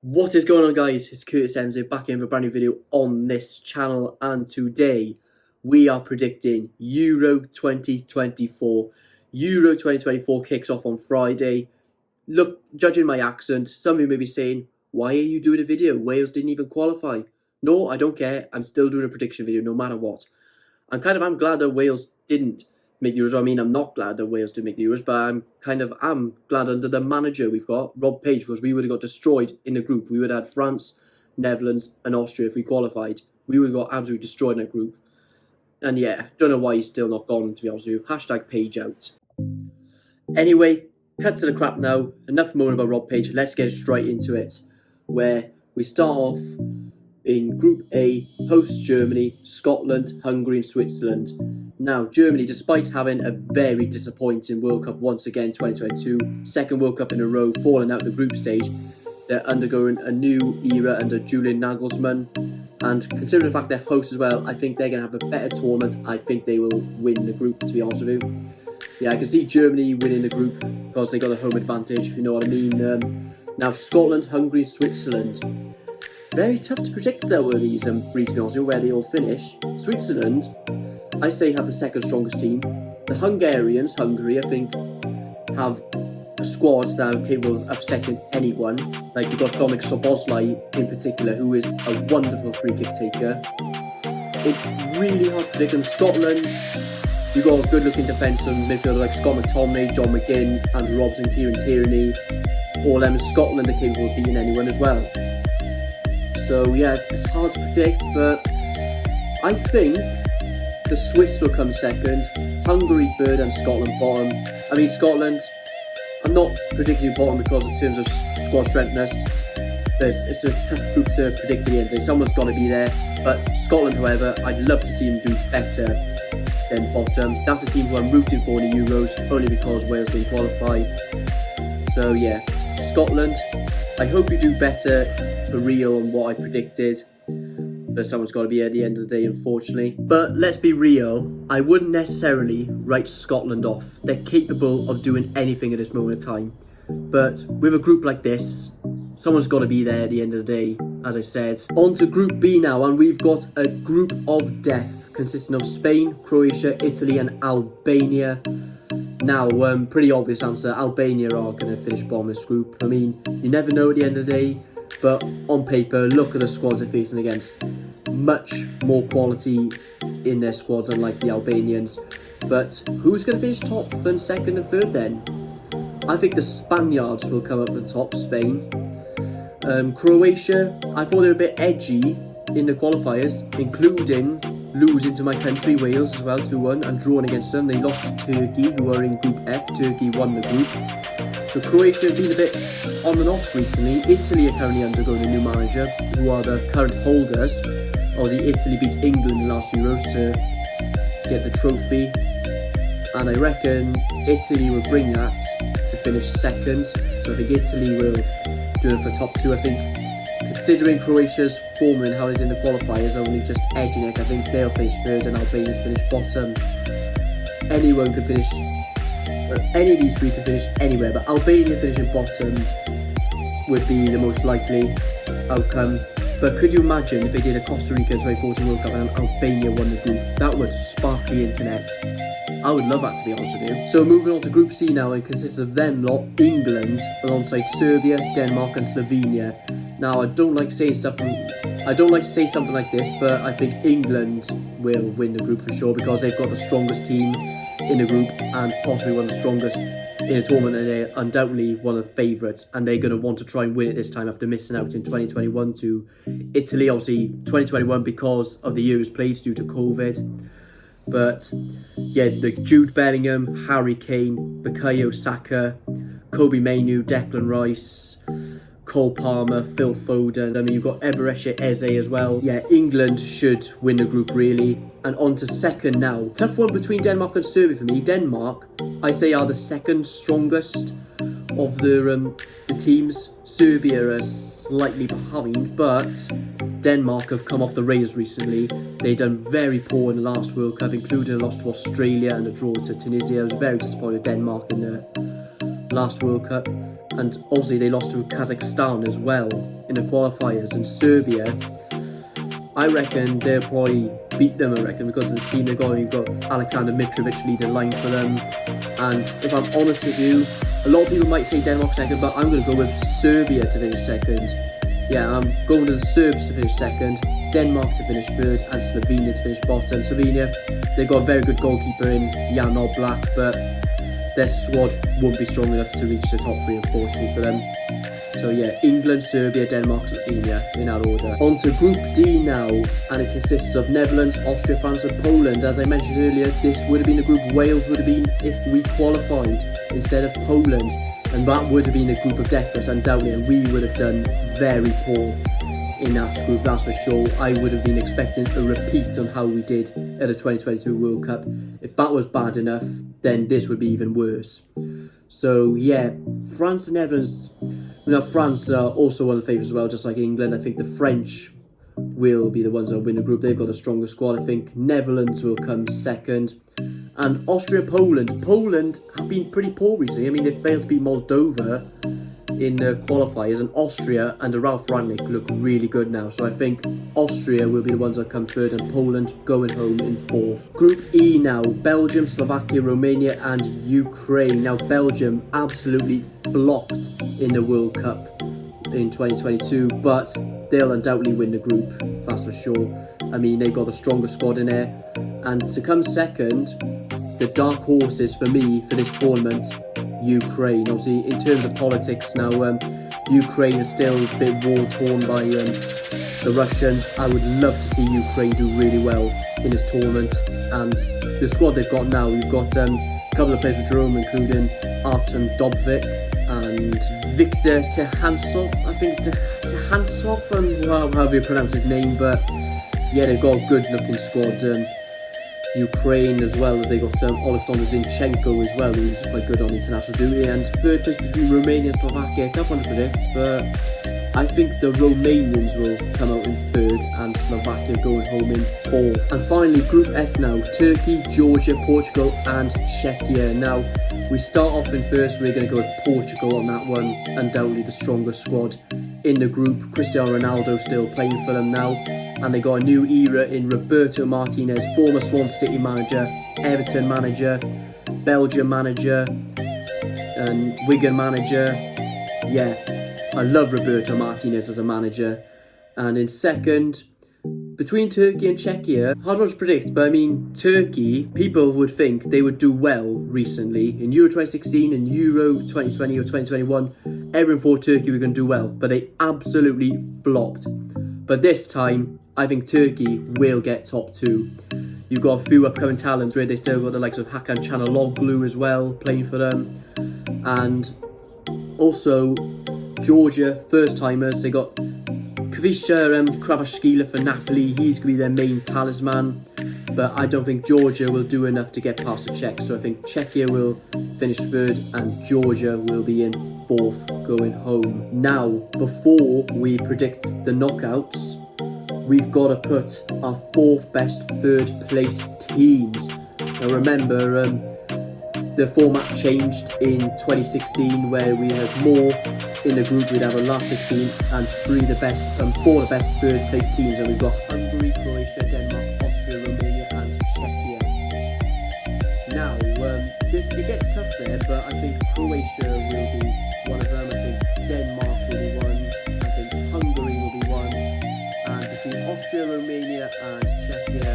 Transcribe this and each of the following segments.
What is going on, guys? It's Curtis MZ back in with a brand new video on this channel, and today we are predicting Euro 2024. Euro 2024 kicks off on Friday. Look, judging my accent, some of you may be saying, why are you doing a video? Wales didn't even qualify. No, I don't care. I'm still doing a prediction video no matter what. I'm glad that Wales didn't make Euros. I mean, I'm not glad that Wales didn't make the Euros, but I'm glad under the manager we've got, Rob Page, because we would have got destroyed in the group. We would have had France, Netherlands, and Austria if we qualified. We would have got absolutely destroyed in that group. And yeah, don't know why he's still not gone, to be honest with you. Hashtag Page out. Anyway, cut to the crap now. Enough moaning about Rob Page. Let's get straight into it, where we start off in Group A, hosts Germany, Scotland, Hungary and Switzerland. Now, Germany, despite having a very disappointing World Cup once again 2022, second World Cup in a row, falling out the group stage, they're undergoing a new era under Julian Nagelsmann. And considering the fact they're hosts as well, I think they're going to have a better tournament. I think they will win the group, to be honest with you. Yeah, I can see Germany winning the group because they got a home advantage, if you know what I mean. Now, Scotland, Hungary, Switzerland. Very tough to predict out of these three, to be honest with you, where they all finish. Switzerland, I say, have the second strongest team. The Hungarians, Hungary, I think, have a squad that are capable of upsetting anyone. Like, you've got Dominik Szoboszlai in particular, who is a wonderful free kick taker. It's really hard to predict them. Scotland, you've got a good-looking defensive midfielder like Scott McTominay, John McGinn, Andrew Robson, Kieran Tierney. All them in Scotland are capable of beating anyone as well. So yeah, it's hard to predict, but I think the Swiss will come second, Hungary third, and Scotland bottom. I mean, Scotland, I'm not predicting bottom because in terms of squad strengthness, it's a tough group to predict at the end of the day. Someone's got to be there. But Scotland, however, I'd love to see them do better than bottom. That's the team who I'm rooting for in the Euros, only because Wales didn't qualify. So yeah, Scotland, I hope you do better for real on what I predicted. But someone's got to be at the end of the day, unfortunately. But let's be real, I wouldn't necessarily write Scotland off. They're capable of doing anything at this moment in time. But with a group like this, someone's got to be there at the end of the day, as I said. On to Group B now, and we've got a group of death consisting of Spain, Croatia, Italy and Albania. Now, pretty obvious answer, Albania are going to finish bottom of this group. I mean, you never know at the end of the day, but on paper, look at the squads they're facing against. Much more quality in their squads, unlike the Albanians. But who's going to finish top than second and third then? I think the Spaniards will come up at the top, Spain. Croatia, I thought they were a bit edgy in the qualifiers, including losing to my country, Wales, as well, 2-1, and drawing against them. They lost to Turkey, who are in Group F. Turkey won the group. So Croatia have been a bit on and off recently. Italy are currently undergoing a new manager, who are the current holders. Obviously, Italy beat England in the last Euros to get the trophy. And I reckon Italy will bring that to finish second. So I think Italy will do it for top two. I think, considering Croatia's form and how it's in the qualifiers, only just edging it, I think they'll finish third and Albania finish bottom. Anyone can finish, any of these three can finish anywhere, but Albania finishing bottom would be the most likely outcome. But could you imagine if they did a Costa Rica 2014 World Cup and Albania won the group? That would spark the internet. I would love that, to be honest with you. So moving on to Group C now, it consists of them lot, England, alongside Serbia, Denmark and Slovenia. Now, I don't like to say something like this, but I think England will win the group for sure because they've got the strongest team in the group and possibly one of the strongest in a tournament, and they're undoubtedly one of the favourites, and they're going to want to try and win it this time after missing out in 2021 to Italy. Obviously, 2021 because of the years played due to COVID. But yeah, the Jude Bellingham, Harry Kane, Bukayo Saka, Kobe Mainoo, Declan Rice, Cole Palmer, Phil Foden. I mean, you've got Eberechi Eze as well. Yeah, England should win the group, really. And on to second now. Tough one between Denmark and Serbia for me. Denmark, I say, are the second strongest of the teams. Serbia are slightly behind, but Denmark have come off the rails recently. They've done very poor in the last World Cup, including a loss to Australia and a draw to Tunisia. I was very disappointed with Denmark in the last World Cup, and obviously they lost to Kazakhstan as well in the qualifiers. And Serbia, I reckon they'll probably beat them, because of the team they got. You've got Alexander Mitrovic leading the line for them. And if I'm honest with you, a lot of people might say Denmark second, but I'm going to go with Serbia to finish second. Yeah, I'm going to the Serbs to finish second, Denmark to finish third, and Slovenia to finish bottom. Slovenia, they've got a very good goalkeeper in Jan Oblak, but their squad won't be strong enough to reach the top three, unfortunately, for them. So yeah, England, Serbia, Denmark, Slovenia in that order. On to Group D now, and it consists of Netherlands, Austria, France and Poland. As I mentioned earlier, this would have been the group Wales would have been if we qualified instead of Poland. And that would have been a group of death for us, undoubtedly, and we would have done very poor in that group, that's for sure. I would have been expecting a repeat on how we did at the 2022 World Cup. If that was bad enough, then this would be even worse. So yeah, France and Netherlands. Now France are also one of the favourites as well, just like England. I think the French will be the ones that will win the group. They've got a stronger squad. I think Netherlands will come second. And Austria, Poland. Poland have been pretty poor recently. I mean, they failed to beat Moldova in the qualifiers, and Austria under Ralf Rangnick look really good now. So I think Austria will be the ones that come third, and Poland going home in fourth. Group E now, Belgium, Slovakia, Romania and Ukraine. Now Belgium absolutely flopped in the World Cup in 2022, but they'll undoubtedly win the group, that's for sure. I mean, they've got a stronger squad in there. And to come second, the dark horses for me for this tournament, Ukraine. Obviously, in terms of politics now, Ukraine is still a bit war-torn by the Russians. I would love to see Ukraine do really well in this tournament. And the squad they've got now, you've got a couple of players with Jerome, including Artem Dobvik and Viktor Tihansov. I think Tihansov, however you pronounce his name, but yeah, they've got a good-looking squad. Ukraine as well, they got Alexander Zinchenko as well, who's quite good on international duty. And third place between Romania and Slovakia, tough one to predict, but I think the Romanians will come out in third and Slovakia going home in fourth. And finally, Group F now, Turkey, Georgia, Portugal and Czechia. Now, we start off in first, we're going to go with Portugal on that one, undoubtedly the strongest squad in the group. Cristiano Ronaldo still playing for them now, and they got a new era in Roberto Martinez, former Swansea City manager, Everton manager, Belgium manager and Wigan manager. Yeah, I love Roberto Martinez as a manager. And in second, between Turkey and Czechia, hard one to predict, but I mean, Turkey, people would think they would do well recently. In Euro 2016 and Euro 2020 or 2021, everyone thought Turkey were going to do well, but they absolutely flopped. But this time, I think Turkey will get top two. You've got a few upcoming talents where they still got the likes of Hakan Çalhanoğlu as well, playing for them. And also, Georgia, first-timers, they got Kvisha Kvaratskhelia for Napoli. He's going to be their main talisman. But I don't think Georgia will do enough to get past the Czechs. So I think Czechia will finish third and Georgia will be in fourth, going home. Now, before we predict the knockouts, we've got to put our fourth best third place teams. Now remember, the format changed in 2016, where we had more in the group. We'd have a last 16 and four of the best third place teams, and we've got Hungary, Croatia, Denmark, Austria, Romania and Czechia. Now, it gets tough there, but I think Croatia will be one of them. I think Denmark will be one. I think Hungary will be one. And between Austria, Romania and Czechia,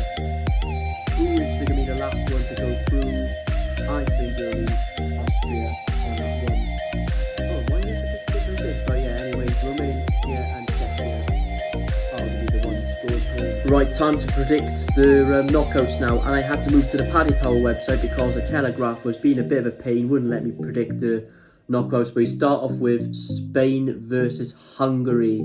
who is going to be the last one to go through? I think it'll be Austria on that one. Oh, why is it different this? But yeah, anyway, Romania and Czechia are going to be the ones going home. Right, time to predict the knockouts now. And I had to move to the Paddy Power website because the Telegraph was being a bit of a pain, wouldn't let me predict the knockouts. But we start off with Spain versus Hungary.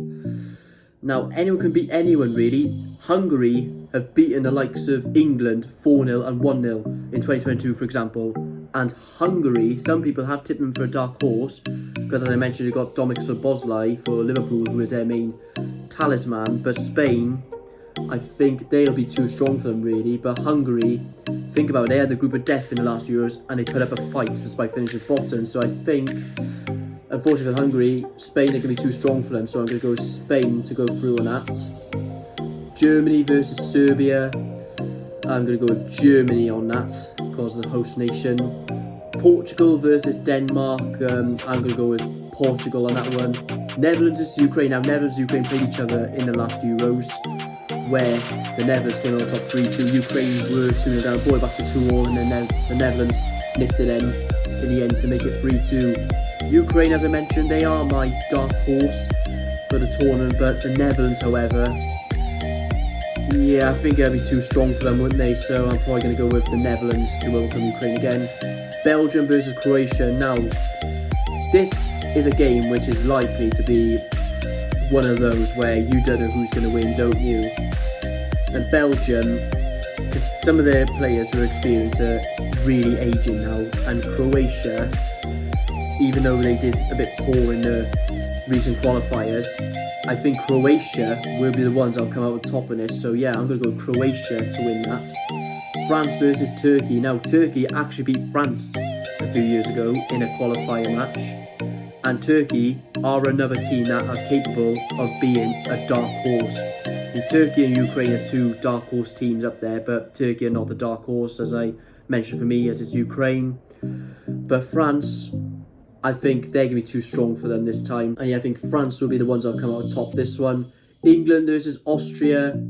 Now, anyone can beat anyone, really. Hungary have beaten the likes of England 4-0 and 1-0 in 2022, for example. And Hungary, some people have tipped them for a dark horse, because as I mentioned, you've got Dominik Szoboszlai for Liverpool, who is their main talisman. But Spain I think they'll be too strong for them really. But Hungary, think about it, they had the group of death in the last Euros and they put up a fight despite finishing bottom. So I think, unfortunately for Hungary, Spain are going to be too strong for them. So I'm going to go with Spain to go through on that. Germany versus Serbia. I'm going to go with Germany on that because of the host nation. Portugal versus Denmark. I'm going to go with Portugal on that one. Netherlands versus Ukraine. Now, Netherlands and Ukraine played each other in the last Euros, where the Netherlands came on top 3-2. Ukraine were 2-0 down, brought it back to 2-all, and then the Netherlands nicked it in the end to make it 3-2. Ukraine, as I mentioned, they are my dark horse for the tournament, but the Netherlands, however, yeah, I think they'll be too strong for them, wouldn't they? So I'm probably going to go with the Netherlands to overcome Ukraine again. Belgium versus Croatia. Now, this is a game which is likely to be one of those where you don't know who's going to win, don't you? And Belgium, some of their players who are experienced are really aging now, and Croatia, even though they did a bit poor in the recent qualifiers, I think Croatia will be the ones that'll come out on top in this. So yeah, I'm going to go with Croatia to win that. France versus Turkey. Now, Turkey actually beat France a few years ago in a qualifier match. And Turkey are another team that are capable of being a dark horse. And Turkey and Ukraine are two dark horse teams up there, but Turkey are not the dark horse, as I mentioned for me, as it's Ukraine. But France, I think they're going to be too strong for them this time. And yeah, I think France will be the ones that'll come out on top this one. England versus Austria.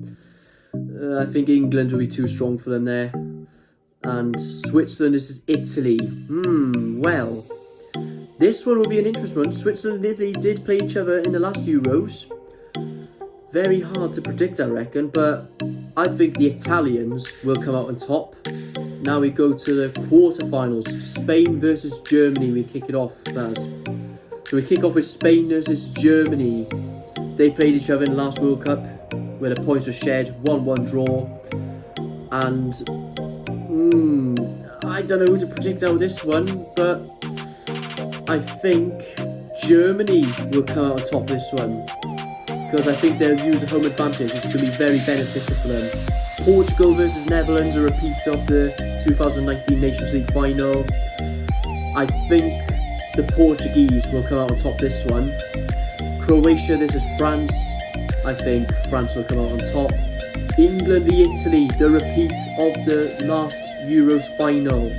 I think England will be too strong for them there. And Switzerland versus Italy. Well, this one will be an interesting one. Switzerland and Italy did play each other in the last Euros. Very hard to predict, I reckon. But I think the Italians will come out on top. Now we go to the quarterfinals. Spain versus Germany. We kick it off, Naz. So we kick off with Spain versus Germany. They played each other in the last World Cup, where the points were shared, 1-1 draw. And I don't know who to predict out of this one, but I think Germany will come out on top this one, because I think they'll use a home advantage, which could be very beneficial for them. Portugal versus Netherlands, a repeat of the 2019 Nations League final. I think the Portuguese will come out on top this one. Croatia versus France. I think France will come out on top. England v Italy, the repeat of the last Euros final.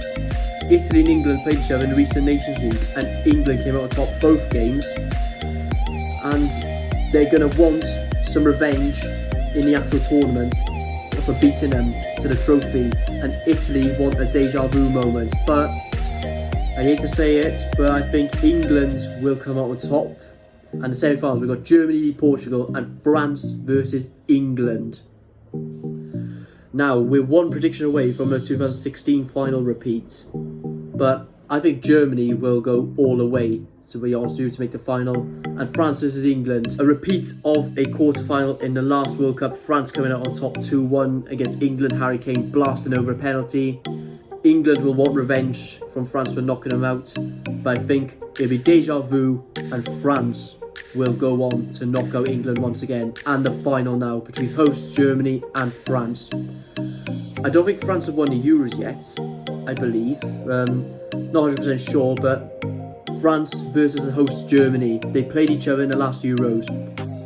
Italy and England played each other in the recent Nations League, and England came out on top both games. And they're going to want some revenge in the actual tournament for beating them to the trophy, and Italy want a deja vu moment. But I hate to say it, but I think England will come out on top. And the semi-finals, we've got Germany, Portugal, and France versus England. Now, we're one prediction away from a 2016 final repeat, but I think Germany will go all the way, to be honest with you, to make the final. And France versus England, a repeat of a quarter-final in the last World Cup. France coming out on top 2-1 against England. Harry Kane blasting over a penalty. England will want revenge from France for knocking them out, but I think it'll be deja vu, and France will go on to knock out England once again. And the final now between hosts Germany and France. I don't think France have won the Euros yet, I believe. Not 100% sure, but France versus the host Germany. They played each other in the last Euros.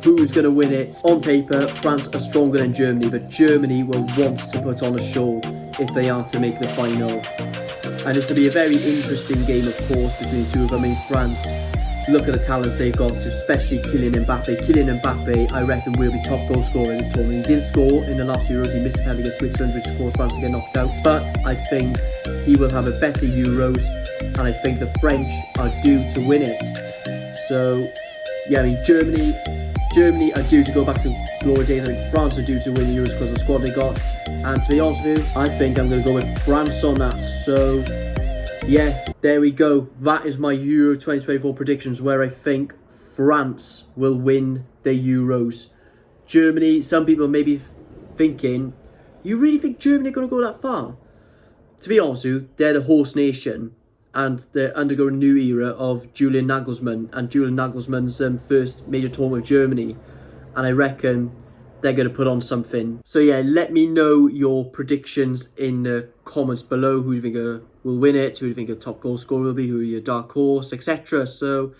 Who's going to win it? On paper, France are stronger than Germany, but Germany will want to put on a show if they are to make the final. And it's to be a very interesting game, of course, between the two of them. In France, look at the talents they've got, especially Kylian Mbappe. Kylian Mbappe, I reckon, will be top goal scorer in this tournament. He did score in the last Euros. He missed a penalty against Switzerland, which caused France to get knocked out. But I think he will have a better Euros, and I think the French are due to win it. So, yeah, I mean, Germany are due to go back to glory days. I think France are due to win the Euros because of the squad they got. And to be honest with you, I think I'm going to go with France on that. So, yeah, there we go. That is my Euro 2024 predictions, where I think France will win the Euros. Germany, some people may be thinking, you really think Germany are going to go that far? To be honest with you, they're the horse nation, and they're undergoing a new era of Julian Nagelsmann, and Julian Nagelsmann's first major tournament with Germany. And I reckon they're going to put on something. So yeah, let me know your predictions in the comments below. Who do you think will win it? Who do you think a top goal scorer will be? Who are your dark horse, etc. So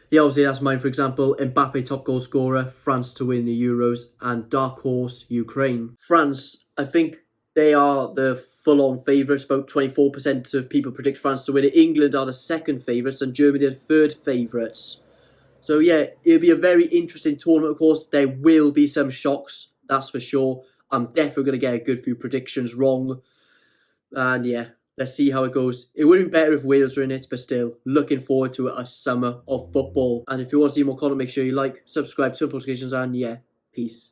yeah, obviously that's mine. For example, Mbappe top goal scorer, France to win the Euros, and dark horse Ukraine. France, I think they are the full-on favourites. About 24% of people predict France to win it. England are the second favourites, and Germany are the third favourites. So yeah, it'll be a very interesting tournament. Of course, there will be some shocks, that's for sure. I'm definitely going to get a good few predictions wrong. And yeah, let's see how it goes. It would be better if Wales were in it, but still, looking forward to a summer of football. And if you want to see more content, make sure you like, subscribe, turn notifications, and yeah, peace.